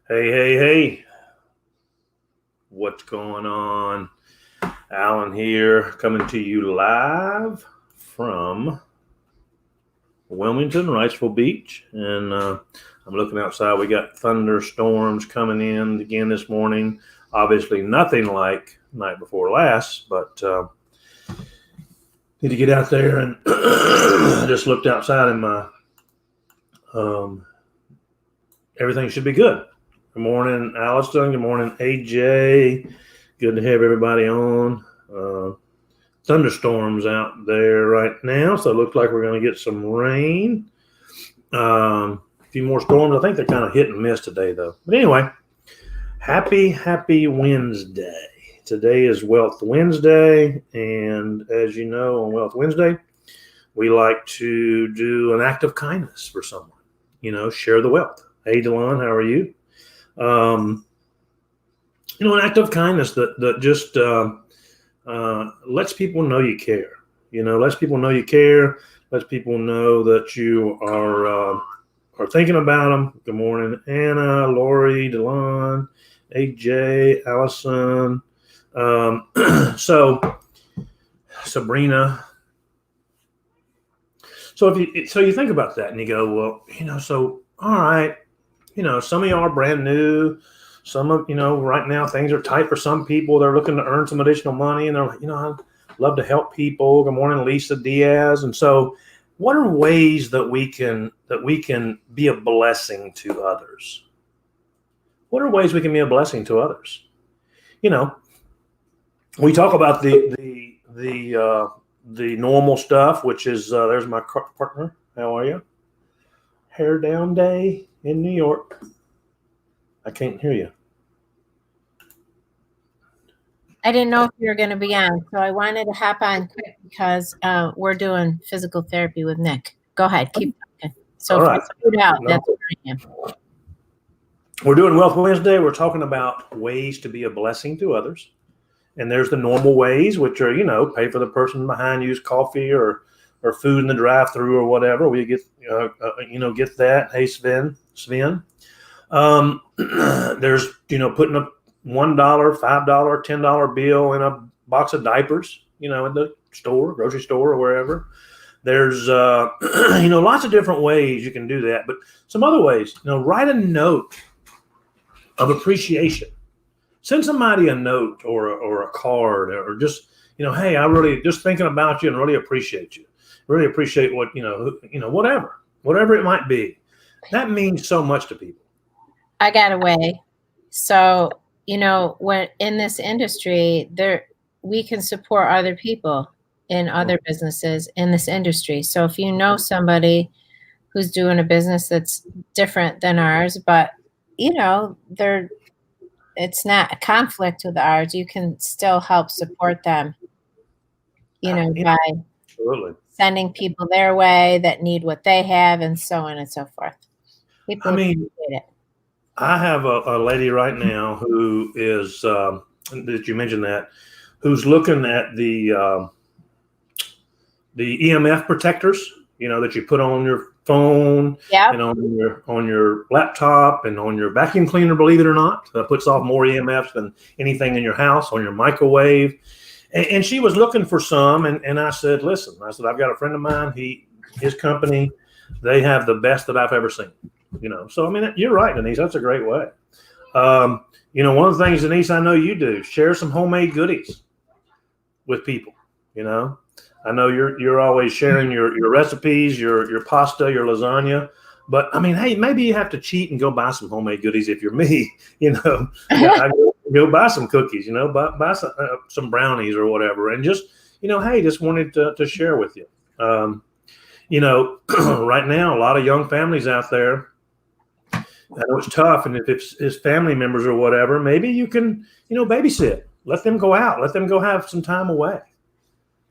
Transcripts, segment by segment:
Hey, hey, hey. What's going on? Alan here, coming to you live from Wilmington, Wrightsville Beach. And I'm looking outside. We got thunderstorms coming in again this morning. Obviously, nothing like night before last, but need to get out there. And I just looked outside, and my everything should be good. Good morning, Allison. Good morning, AJ. Good to have everybody on. Thunderstorms out there right now, so it looks like we're going to get some rain. A few more storms. I think they're kind of hit and miss today, though. But anyway, happy Wednesday. Today is Wealth Wednesday, and as you know, on Wealth Wednesday, we like to do an act of kindness for someone. Share the wealth. Hey, Delon, how are you? An act of kindness that just lets people know you care. Lets people know you care. Lets people know that you are thinking about them. Good morning, Anna, Lori, Delon, AJ, Allison. So Sabrina. So you think about that and you go, well, so all right, some of y'all are brand new. Some of, right now things are tight for some people. They're looking to earn some additional money and they're like, I'd love to help people. Good morning, Lisa Diaz. And so what are ways that we can be a blessing to others? What are ways we can be a blessing to others? We talk about the normal stuff, which is, there's my partner. How are you? Hair down day in New York. I can't hear you. I didn't know if you were going to be on, so I wanted to hop on quick because we're doing physical therapy with Nick. Go ahead, keep talking. So if I screwed out, that's what I am. We're doing Wealth Wednesday. We're talking about ways to be a blessing to others. And there's the normal ways, which are, pay for the person behind you's coffee or food in the drive-through or whatever. We get, get that. Hey, Sven. There's, putting a $1, $5, $10 bill in a box of diapers, in the store, grocery store, or wherever. There's, lots of different ways you can do that. But some other ways, write a note of appreciation. Send somebody a note or a card or just, hey, I really just thinking about you and really appreciate you. Really appreciate what, whatever it might be. That means so much to people. I got away. So, when in this industry, we can support other people in other businesses in this industry. So if you know somebody who's doing a business that's different than ours, but it's not a conflict with ours, you can still help support them, by Absolutely. Sending people their way that need what they have and so on and so forth. People appreciate it. I have a lady right now who is, that you mentioned that, who's looking at the EMF protectors, that you put on your phone and on your laptop and on your vacuum cleaner, believe it or not. That puts off more EMFs than anything in your house, on your microwave. And she was looking for some, and I said, listen, I've got a friend of mine, his company, they have the best that I've ever seen. So, you're right, Denise. That's a great way. One of the things, Denise, I know you do, share some homemade goodies with people. I know you're always sharing your recipes, your pasta, your lasagna. But, hey, maybe you have to cheat and go buy some homemade goodies if you're me. I go buy some cookies, buy some brownies or whatever. And just, hey, just wanted to share with you. Right now, a lot of young families out there, I know it's tough, and if it's family members or whatever, maybe you can, babysit. Let them go out. Let them go have some time away.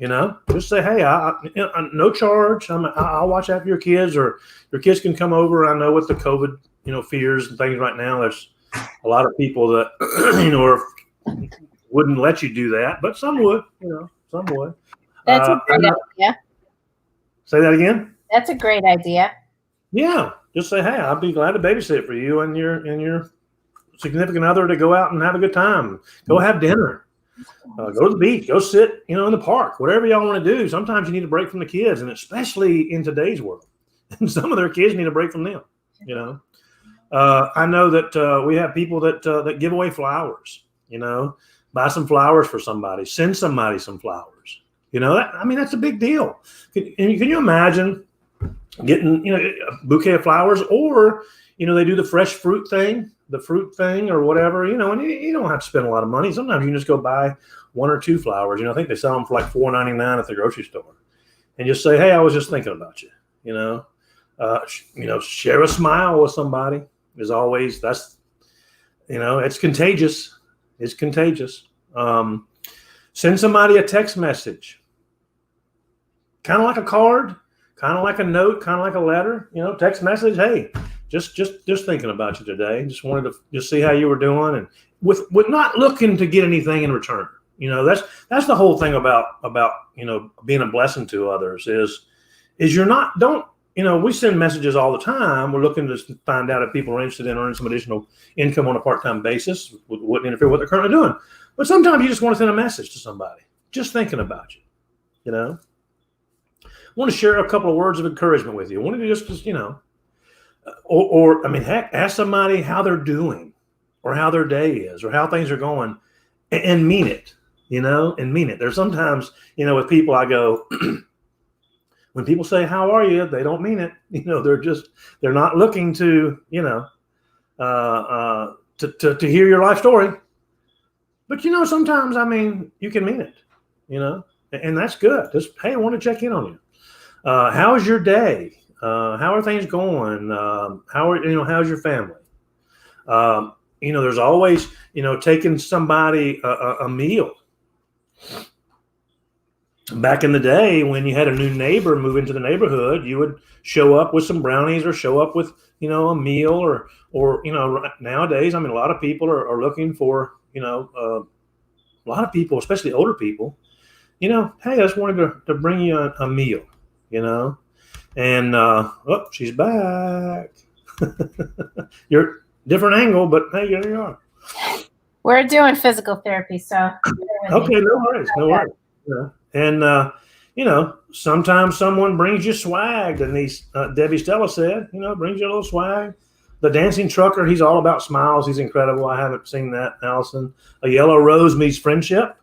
Just say, hey, no charge. I'll watch after your kids, or your kids can come over. I know with the COVID, fears and things right now, there's a lot of people that, wouldn't let you do that, but some would, some would. That's a great idea. Say that again. That's a great idea. Yeah. Just say, hey, I'll be glad to babysit for you and your significant other to go out and have a good time. Go have dinner. Go to the beach. Go sit, in the park. Whatever y'all want to do. Sometimes you need a break from the kids, and especially in today's world. And some of their kids need a break from them. I know that we have people that give away flowers. Buy some flowers for somebody. Send somebody some flowers. That's a big deal. Can you imagine getting a bouquet of flowers, or they do the fresh fruit thing, or whatever, and you don't have to spend a lot of money. Sometimes you can just go buy 1 or 2 flowers. I think they sell them for like $4.99 at the grocery store, and just say, hey, I was just thinking about you. Share a smile with somebody is always, it's contagious. It's contagious. Send somebody a text message, kind of like a card, kind of like a note, kind of like a letter, text message. Hey, just thinking about you today. Just wanted to just see how you were doing, and with not looking to get anything in return. That's the whole thing about being a blessing to others is we send messages all the time. We're looking to find out if people are interested in earning some additional income on a part-time basis. Wouldn't interfere with what they're currently doing. But sometimes you just want to send a message to somebody, just thinking about you. I want to share a couple of words of encouragement with you. I want to just heck, ask somebody how they're doing, or how their day is, or how things are going, and mean it. And mean it. There's sometimes, with people I go. When people say, how are you? They don't mean it. They're not looking to, to hear your life story. But, sometimes, you can mean it, and that's good. Just, hey, I want to check in on you. How's your day? How are things going? How's your family? There's always, taking somebody a meal. Back in the day, when you had a new neighbor move into the neighborhood, you would show up with some brownies, or show up with, a meal, or nowadays, a lot of people are looking for, a lot of people, especially older people, hey, I just wanted to bring you a meal, and, she's back. You're different angle, but hey, there you are. We're doing physical therapy, so. Okay, no worries. Yeah. And, sometimes someone brings you swag, and Debbie Stella said, brings you a little swag. The dancing trucker, he's all about smiles. He's incredible. I haven't seen that, Allison. A yellow rose means friendship,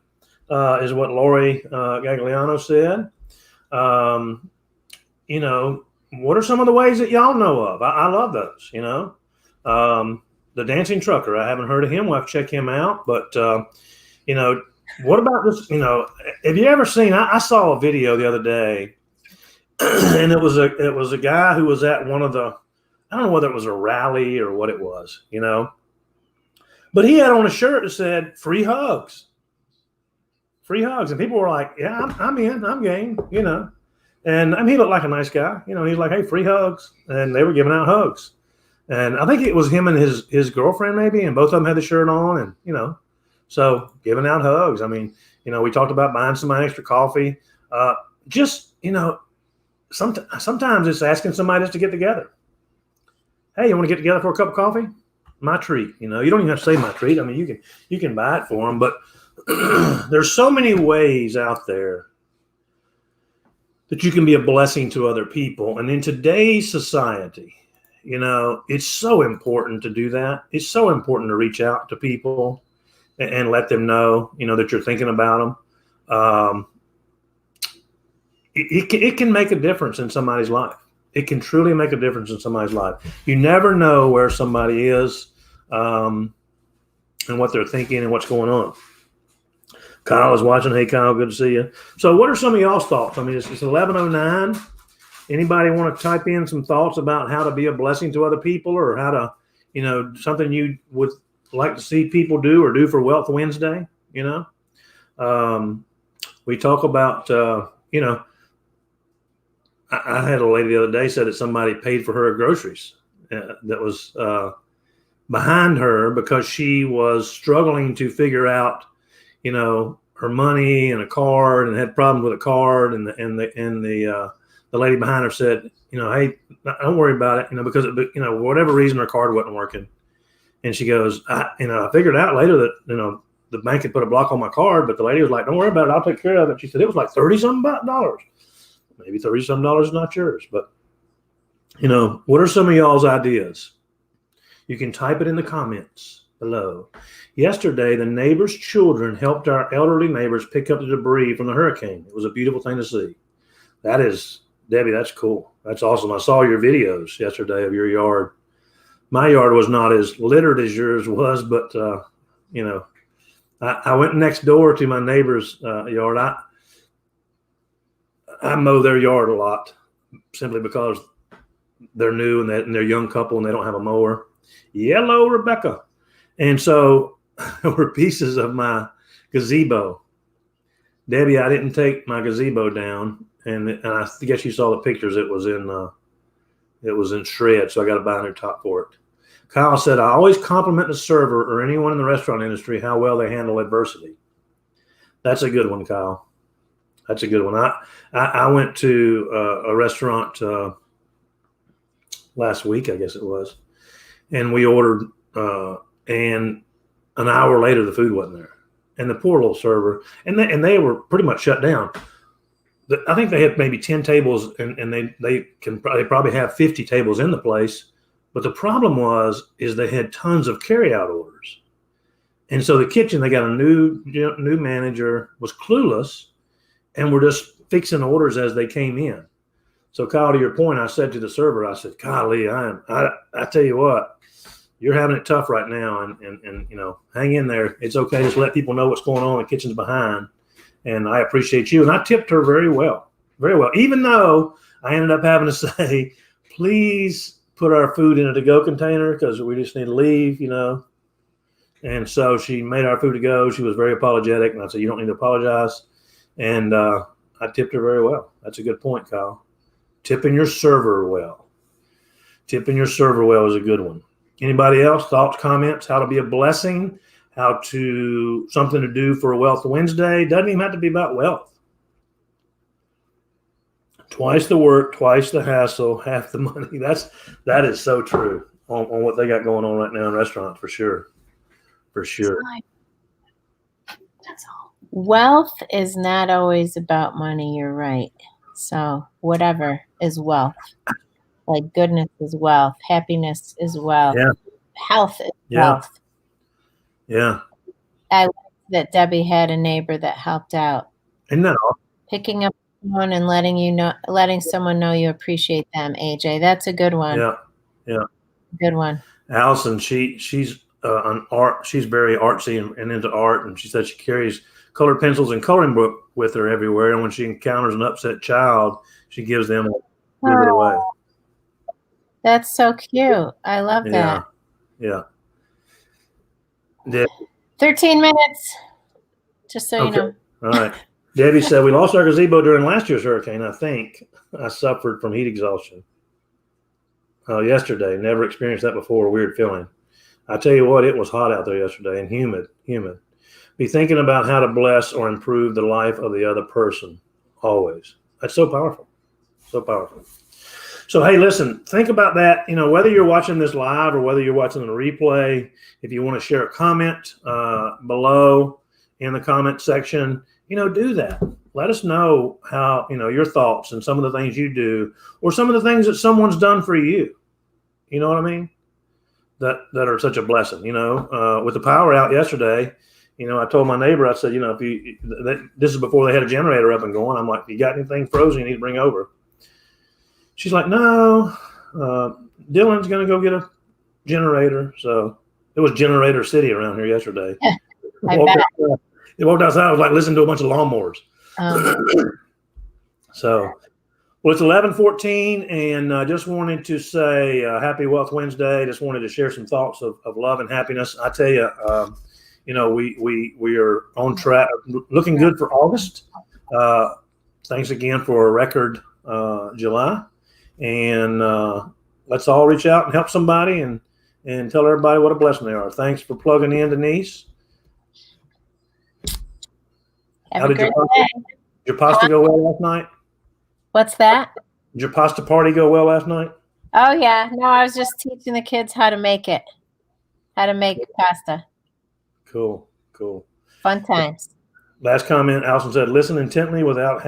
is what Lori Gagliano said. What are some of the ways that y'all know of? I love those, the dancing trucker. I haven't heard of him. We'll have to check him out. But, what about this? Have you ever seen? I saw a video the other day, and it was a guy who was at one of the, I don't know whether it was a rally or what it was, but he had on a shirt that said "free hugs," and people were like, "Yeah, I'm in, I'm game," and he looked like a nice guy, he's like, "Hey, free hugs," and they were giving out hugs, and I think it was him and his girlfriend maybe, and both of them had the shirt on, and so giving out hugs. We talked about buying somebody extra coffee. Sometimes it's asking somebody just to get together. Hey, you want to get together for a cup of coffee? My treat. You don't even have to say my treat. You can buy it for them. But there's so many ways out there that you can be a blessing to other people. And in today's society, it's so important to do that. It's so important to reach out to people and let them know, that you're thinking about them. It can make a difference in somebody's life. It can truly make a difference in somebody's life. You never know where somebody is, and what they're thinking and what's going on. Kyle is watching. Hey, Kyle, good to see you. So what are some of y'all's thoughts? It's 11:09. Anybody want to type in some thoughts about how to be a blessing to other people, or how to, something you would like to see people do or do for Wealth Wednesday? We talk about, I had a lady the other day said that somebody paid for her groceries that was behind her because she was struggling to figure out, her money and a card, and had problems with a card, and the lady behind her said, hey, don't worry about it, because whatever reason her card wasn't working. And she goes, I figured out later that, the bank had put a block on my card, but the lady was like, don't worry about it. I'll take care of it. She said, it was like 30-something dollars. Maybe 30-something dollars is not yours. But, what are some of y'all's ideas? You can type it in the comments below. Yesterday, the neighbor's children helped our elderly neighbors pick up the debris from the hurricane. It was a beautiful thing to see. That is, Debbie, that's cool. That's awesome. I saw your videos yesterday of your yard. My yard was not as littered as yours was, but, I went next door to my neighbor's yard. I mow their yard a lot simply because they're new and they're a young couple and they don't have a mower. Yellow Rebecca. And so there were pieces of my gazebo. Debbie, I didn't take my gazebo down, and I guess you saw the pictures. It was in shreds, so I got to buy a new top for it. Kyle said, I always compliment the server or anyone in the restaurant industry how well they handle adversity. That's a good one, Kyle. That's a good one. I went to a restaurant last week, I guess it was, and we ordered, and an hour later the food wasn't there, and the poor little server, and they were pretty much shut down. I think they had maybe 10 tables, and they probably have 50 tables in the place. But the problem is they had tons of carryout orders. And so the kitchen, they got a new manager, was clueless, and we're just fixing orders as they came in. So Kyle, to your point, I said to the server, I said, golly, I tell you what, you're having it tough right now, and hang in there. It's okay. Just let people know what's going on. The kitchen's behind. And I appreciate you. And I tipped her very well, even though I ended up having to say, please put our food in a to-go container because we just need to leave, And so she made our food to go. She was very apologetic. And I said, you don't need to apologize. And I tipped her very well. That's a good point, Kyle. Tipping your server well. Tipping your server well is a good one. Anybody else? Thoughts, comments, how to be a blessing, something to do for a Wealth Wednesday. Doesn't even have to be about wealth. Twice the work, twice the hassle, half the money. That is so true on what they got going on right now in restaurants, for sure. For sure. That's all. Wealth is not always about money. You're right. So whatever is wealth. Like goodness is wealth. Happiness is wealth. Yeah. Health is wealth. Yeah. I like that Debbie had a neighbor that helped out. Isn't that awesome? Picking up the phone and letting someone know you appreciate them, AJ. That's a good one. Yeah. Good one. Allison, she's an art. She's very artsy and into art, and she said she carries colored pencils and coloring book with her everywhere. And when she encounters an upset child, she gives them give it away. That's so cute. I love that. Yeah. 13 minutes. Just so you know. All right. Debbie said, we lost our gazebo during last year's hurricane. I think I suffered from heat exhaustion. Yesterday. Never experienced that before. Weird feeling. I tell you what, it was hot out there yesterday and humid. Be thinking about how to bless or improve the life of the other person. Always. That's so powerful. So powerful. So, hey, listen, think about that. Whether you're watching this live or whether you're watching the replay, if you want to share a comment below in the comment section, do that. Let us know how, your thoughts and some of the things you do, or some of the things that someone's done for you. You know what I mean? That are such a blessing. With the power out yesterday, I told my neighbor, I said, this is before they had a generator up and going. I'm like, if you got anything frozen you need to bring over? She's like, no, Dylan's going to go get a generator. So it was Generator City around here yesterday. It walked outside. I was like listening to a bunch of lawnmowers. So, well, it's 11:14, and I just wanted to say Happy Wealth Wednesday. Just wanted to share some thoughts of love and happiness. I tell you, we are on track, looking good for August. Thanks again for a record July. And let's all reach out and help somebody and tell everybody what a blessing they are. Thanks for plugging in, Denise. Have a great day. Did your pasta go well last night? What's that? Did your pasta party go well last night? Oh, yeah. No, I was just teaching the kids how to make it. how to make pasta. Cool. Cool. Fun times. Last comment, Allison said, listen intently without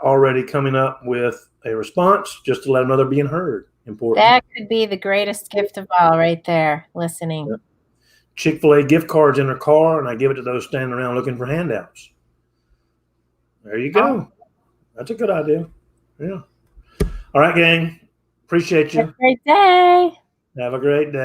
already coming up with a response, just to let them know they're being heard. Important. That could be the greatest gift of all right there, listening. Yep. Chick-fil-A gift cards in their car, and I give it to those standing around looking for handouts. There you go. That's a good idea. Yeah. All right, gang. Appreciate you. Have a great day. Have a great day.